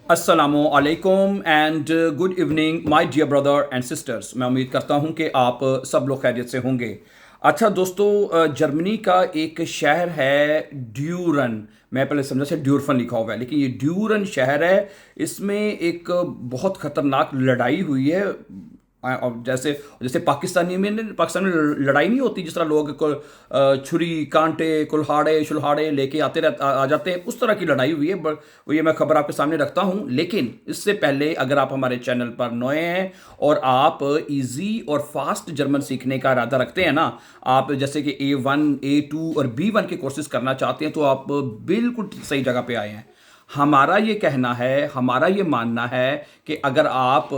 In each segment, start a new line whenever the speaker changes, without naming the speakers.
अस्सलामु अलैकुम and good evening my dear brother and sisters. मैं उम्मीद करता हूं कि आप सब लोग खैरियत से होंगे। अच्छा दोस्तों, जर्मनी का एक शहर है ड्यूरन। मैं पहले समझा से ड्यूरफन लिखा हुआ है, लेकिन ये ड्यूरन शहर है। इसमें एक बहुत ख़तरनाक लड़ाई हुई है। और जैसे जैसे पाकिस्तान में लड़ाई नहीं होती, जिस तरह लोग छुरी कांटे कुल्हाड़े शुल्हाड़े लेके आ जाते हैं, उस तरह की लड़ाई हुई है। वो ये मैं खबर आपके सामने रखता हूं। लेकिन इससे पहले अगर आप हमारे चैनल पर नए हैं और आप इजी और फास्ट जर्मन सीखने का इरादा रखते हैं ना, आप जैसे कि A1 A2 और B1 के कोर्सेज करना चाहते हैं, तो आप बिल्कुल सही जगह पे आए हैं। हमारा ये कहना है, हमारा ये मानना है कि अगर आप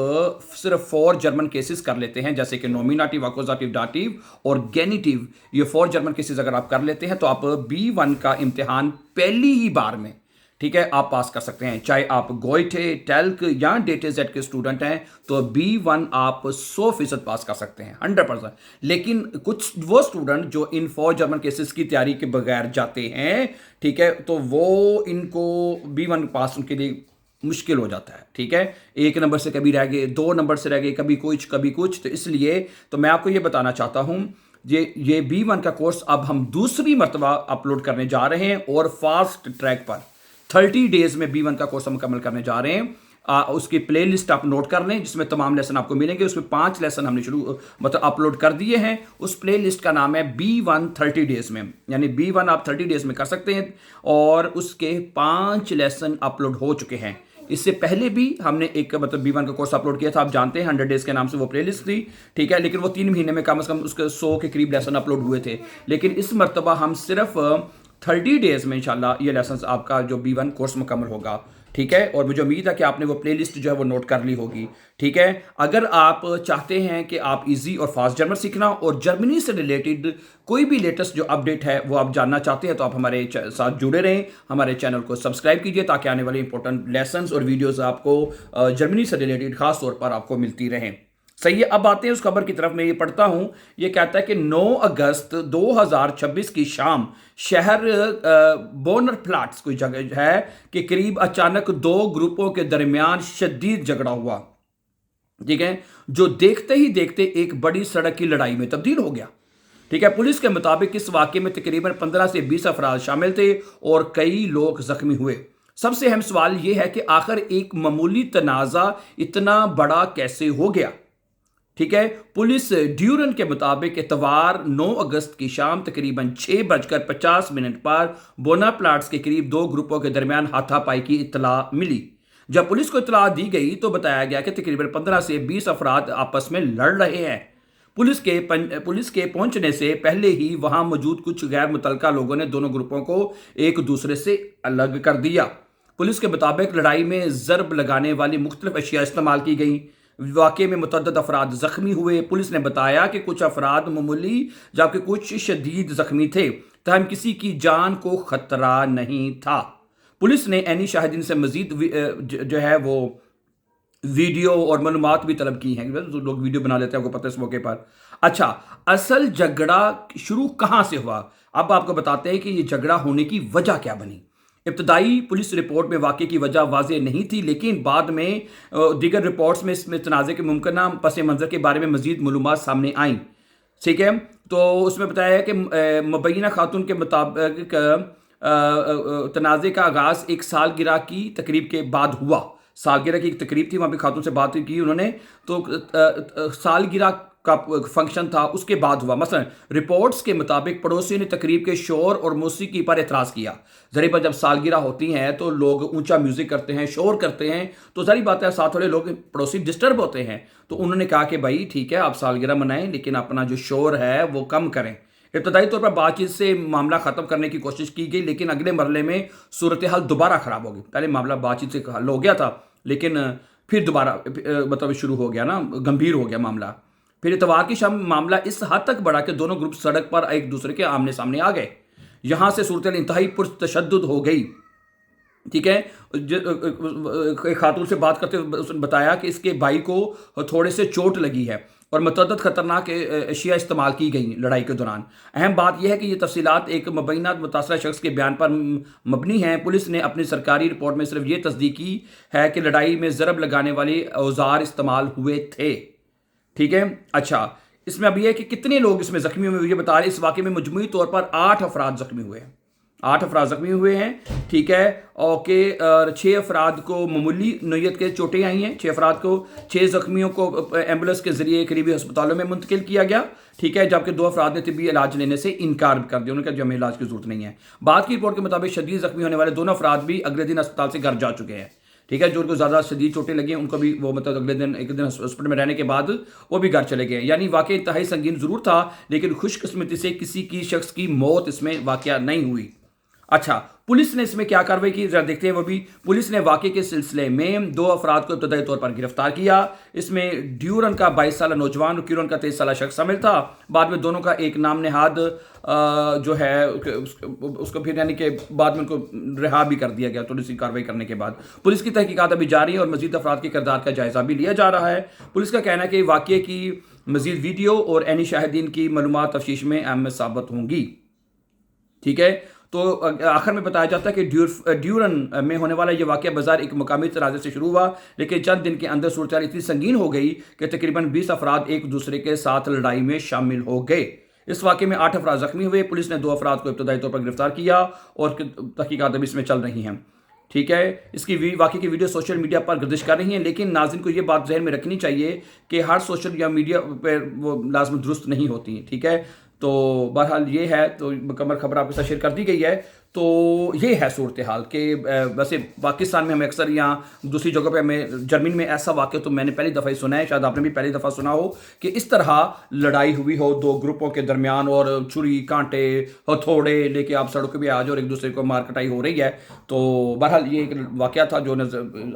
सिर्फ 4 जर्मन केसेस कर लेते हैं, जैसे कि नॉमिनेटिव, अक्यूजेटिव, दाटिव और गेनिटिव, ये 4 जर्मन केसेस अगर आप कर लेते हैं, तो आप B1 का इम्तिहान पहली ही बार में, ठीक है, आप पास कर सकते हैं। चाहे आप गोइटे, टेल्क या डेटे जेड के स्टूडेंट हैं, तो B1 आप 100% पास कर सकते हैं, 100%। लेकिन कुछ वो स्टूडेंट जो इन 4 जर्मन केसेस की तैयारी के बगैर जाते हैं, ठीक है, तो वो इनको B1 पास उनके लिए मुश्किल हो जाता है। ठीक है, 1 नंबर से कभी रह गए, 2 नंबर से रह गए, कभी कुछ। तो इसलिए तो मैं आपको ये बताना चाहता हूं, ये B1 का कोर्स अब हम दूसरी मरतबा अपलोड करने जा रहे हैं और फास्ट ट्रैक पर 30 डेज में B1 का कोर्स हम मुकम्मल करने जा रहे हैं। उसकी प्ले लिस्ट आप नोट कर लें, जिसमें तमाम लेसन आपको मिलेंगे। उसमें 5 लेसन हमने मतलब अपलोड कर दिए हैं। उस प्ले लिस्ट का नाम है B1 30 डेज में, यानी B1 आप 30 डेज में कर सकते हैं। और उसके 5 लेसन अपलोड हो चुके हैं। इससे पहले भी हमने एक मतलब B1 का कोर्स अपलोड किया था, आप जानते हैं, 100 डेज के नाम से वो प्लेलिस्ट थी। ठीक है, लेकिन वो 3 महीने में कम से कम उसके 100 के करीब लेसन अपलोड हुए थे। लेकिन इस मरतबा हम सिर्फ 30 डेज में इंशाल्लाह ये लेसन आपका जो B1 कोर्स मुकम्मल होगा। ठीक है, और मुझे उम्मीद है कि आपने वो प्लेलिस्ट जो है वो नोट कर ली होगी। ठीक है, अगर आप चाहते हैं कि आप इजी और फास्ट जर्मन सीखना और जर्मनी से रिलेटेड कोई भी लेटेस्ट जो अपडेट है वो आप जानना चाहते हैं, तो आप हमारे साथ जुड़े रहें, हमारे चैनल को सब्सक्राइब कीजिए, ताकि आने वाले इंपॉर्टेंट लेसन्स और वीडियोस आपको जर्मनी से रिलेटेड खास तौर पर आपको मिलती रहें। सही है, अब आते हैं उस खबर की तरफ। मैं ये पढ़ता हूं, ये कहता है कि 9 अगस्त 2026 की शाम शहर बोनर प्लाट्स कोई जगह है के करीब अचानक 2 ग्रुपों के दरमियान शदीद झगड़ा हुआ। ठीक है, जो देखते ही देखते एक बड़ी सड़क की लड़ाई में तब्दील हो गया। ठीक है, पुलिस के मुताबिक इस वाकये में तकरीबन 15 से 20 अफराद शामिल थे और कई लोग जख्मी हुए। सबसे अहम सवाल यह है कि आखिर एक मामूली तनाज़ा इतना बड़ा कैसे हो गया। ठीक है, पुलिस ड्यूरन के मुताबिक इतवार 9 अगस्त की शाम तकरीबन 6:50 पर बोना प्लाट्स के करीब 2 ग्रुपों के दरमियान हाथापाई की इत्तला मिली। जब पुलिस को इत्तला दी गई तो बताया गया कि तकरीबन 15 से 20 अफराद आपस में लड़ रहे हैं। पुलिस के पहुंचने से पहले ही वहां मौजूद कुछ गैर मुतल्लका लोगों ने दोनों ग्रुपों को एक दूसरे से अलग कर दिया। पुलिस के मुताबिक लड़ाई में जरब लगाने वाली मुख्तलिफ अशिया इस्तेमाल की गई। वाक़े में मुतअद्दिद अफराद जख्मी हुए। पुलिस ने बताया कि कुछ अफराद मामूली जबकि कुछ शदीद जख्मी थे, तहम किसी की जान को खतरा नहीं था। पुलिस ने ऐनी शाहिदीन से मजीद जो है वो वीडियो और मालूमात भी तलब की हैं। तो लोग वीडियो बना लेते हैं, आपको पता है, इस मौके पर। अच्छा, असल झगड़ा शुरू कहाँ से हुआ, अब आपको बताते हैं कि ये झगड़ा होने की वजह क्या बनी। इब्तदाई पुलिस रिपोर्ट में वाक़े की वजह वाज़ेह नहीं थी, लेकिन बाद में दीगर रिपोर्ट्स में इसमें तनाज़े के मुमकिन पस मंज़र के बारे में मज़ीद मालूमात सामने आई। ठीक है, तो उसमें बताया कि मुबैना खातून के मुताबिक तनाज़े का आगाज़ एक सालगिरह की तकरीब के बाद हुआ। सालगिरह की एक तकरीब थी, वहाँ पे खातून से बात की उन्होंने, तो सालगिरह का फंक्शन था, उसके बाद हुआ। मसलन रिपोर्ट्स के मुताबिक पड़ोसी ने तकरीब के शोर और मौसीकी पर एतराज़ किया। ज़ाहिर बात, जब सालगिरह होती हैं तो लोग ऊंचा म्यूज़िक करते हैं, शोर करते हैं, तो ज़ाहिर बात है साथ वाले लोग पड़ोसी डिस्टर्ब होते हैं। तो उन्होंने कहा कि भाई ठीक है, आप सालगिरह मनाएं, लेकिन अपना जो शोर है वो कम करें। इब्तदाई तौर पर बातचीत से मामला ख़त्म करने की कोशिश की गई, लेकिन अगले मरले में सूरत हाल दोबारा ख़राब हो गई। पहले मामला बातचीत से हल हो गया था, लेकिन फिर दोबारा मतलब शुरू हो गया ना, गंभीर हो गया मामला। फिर इतवार की शाम मामला इस हद तक बढ़ा कि दोनों ग्रुप सड़क पर एक दूसरे के आमने सामने आ गए। यहां से सूरत इंतहाई पुरतशद्दुद हो गई। ठीक है, एक खातून से बात करते हुए उसने बताया कि इसके भाई को थोड़े से चोट लगी है। اور متعدد خطرناک اشیاء استعمال کی گئیں لڑائی کے دوران۔ اہم بات یہ ہے کہ یہ تفصیلات ایک مبینہ متاثرہ شخص کے بیان پر مبنی ہیں۔ پولیس نے اپنی سرکاری رپورٹ میں صرف یہ تصدیق کی ہے کہ لڑائی میں ضرب لگانے والے اوزار استعمال ہوئے تھے، ٹھیک ہے۔ اچھا، اس میں اب یہ ہے کہ کتنے لوگ اس میں زخمی ہوئے، یہ بتا رہے اس واقعے میں مجموعی طور پر 8 افراد زخمی ہوئے ہیں، 8 افراد زخمی ہوئے ہیں، ٹھیک ہے۔ اور 6 افراد کو معمولی نوعیت کے چوٹیں آئی ہیں، 6 افراد کو، 6 زخمیوں کو ایمبولینس کے ذریعے قریبی ہسپتالوں میں منتقل کیا گیا، ٹھیک ہے، جبکہ 2 افراد نے طبی علاج لینے سے انکار کر دیا، انہوں نے کہا جو ہمیں علاج کی ضرورت نہیں ہے۔ بعد کی رپورٹ کے مطابق شدید زخمی ہونے والے دونوں افراد بھی اگلے دن اسپتال سے گھر جا چکے ہیں، ٹھیک ہے۔ جو ان کو زیادہ شدید چوٹیں لگی ہیں ان کو بھی وہ مطلب اگلے دن ایک دن ہاسپٹل میں رہنے کے بعد وہ بھی گھر چلے گئے، یعنی واقعہ انتہائی سنگین ضرور تھا لیکن خوش قسمتی سے کسی کی شخص کی موت اس میں واقعہ نہیں ہوئی۔ اچھا، پولیس نے اس میں کیا کارروائی کی ذرا دیکھتے ہیں وہ بھی۔ پولیس نے واقعے کے سلسلے میں 2 افراد کو ابتدائی طور پر گرفتار کیا۔ اس میں ڈیورن کا 22 سالہ نوجوان اور کیورن کا 23 سالہ شخص شامل تھا۔ بعد میں دونوں کا ایک نام نہاد جو ہے اس کو پھر یعنی کہ بعد میں ان کو رہا بھی کر دیا گیا تھوڑی سی کارروائی کرنے کے بعد۔ پولیس کی تحقیقات ابھی جاری ہے اور مزید افراد کے کردار کا جائزہ بھی لیا جا رہا ہے۔ پولیس کا کہنا ہے کہ واقعے کی مزید ویڈیو اور عینی شاہدین کی معلومات تفتیش میں اہم ثابت ہوں گی، ٹھیک ہے۔ تو آخر میں بتایا جاتا ہے کہ ڈیورن میں ہونے والا یہ واقعہ بظاہر ایک مقامی تنازع سے شروع ہوا لیکن چند دن کے اندر صورتحال اتنی سنگین ہو گئی کہ تقریباً 20 افراد ایک دوسرے کے ساتھ لڑائی میں شامل ہو گئے۔ اس واقعے میں 8 افراد زخمی ہوئے۔ پولیس نے 2 افراد کو ابتدائی طور پر گرفتار کیا اور تحقیقات ابھی اس میں چل رہی ہیں، ٹھیک ہے۔ اس کی واقعے کی ویڈیو سوشل میڈیا پر گردش کر رہی ہیں لیکن ناظرین کو یہ بات ذہن میں رکھنی چاہیے کہ ہر سوشل یا میڈیا پر وہ لازم درست نہیں ہوتی، ٹھیک ہے۔ تو بہرحال یہ ہے، تو مکمل خبر آپ کے ساتھ شیئر کر دی گئی ہے۔ تو یہ ہے صورتحال کہ ویسے پاکستان میں ہمیں اکثر یہاں دوسری جگہ پہ ہمیں جرمنی میں ایسا واقعہ تو میں نے پہلی دفعہ ہی سنا ہے، شاید آپ نے بھی پہلی دفعہ سنا ہو کہ اس طرح لڑائی ہوئی ہو 2 گروپوں کے درمیان اور چھری کانٹے ہتھوڑے لے کے آپ سڑکوں پہ آج اور ایک دوسرے کو مار کٹائی ہو رہی ہے۔ تو بہرحال یہ ایک واقعہ تھا جو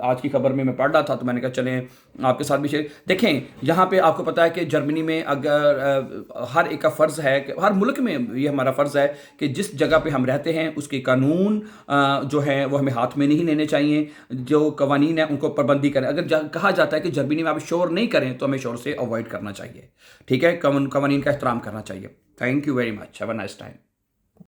آج کی خبر میں پڑھ رہا تھا تو میں نے کہا چلیں آپ کے ساتھ بھی شیئر۔ دیکھیں یہاں پہ آپ کو پتہ ہے کہ جرمنی میں اگر ہر ایک کا فرض ہے کہ ہر ملک میں یہ ہمارا فرض ہے کہ جس جگہ پہ ہم رہتے ہیں اس کے قانون جو ہیں وہ ہمیں ہاتھ میں نہیں لینے چاہیے، جو قوانین ہیں ان کو پابندی کریں۔ اگر کہا جاتا ہے کہ جرمنی میں آپ شور نہیں کریں تو ہمیں شور سے اوائڈ کرنا چاہیے، ٹھیک ہے، قوانین کا احترام کرنا چاہیے۔ Thank you very much, have a nice time.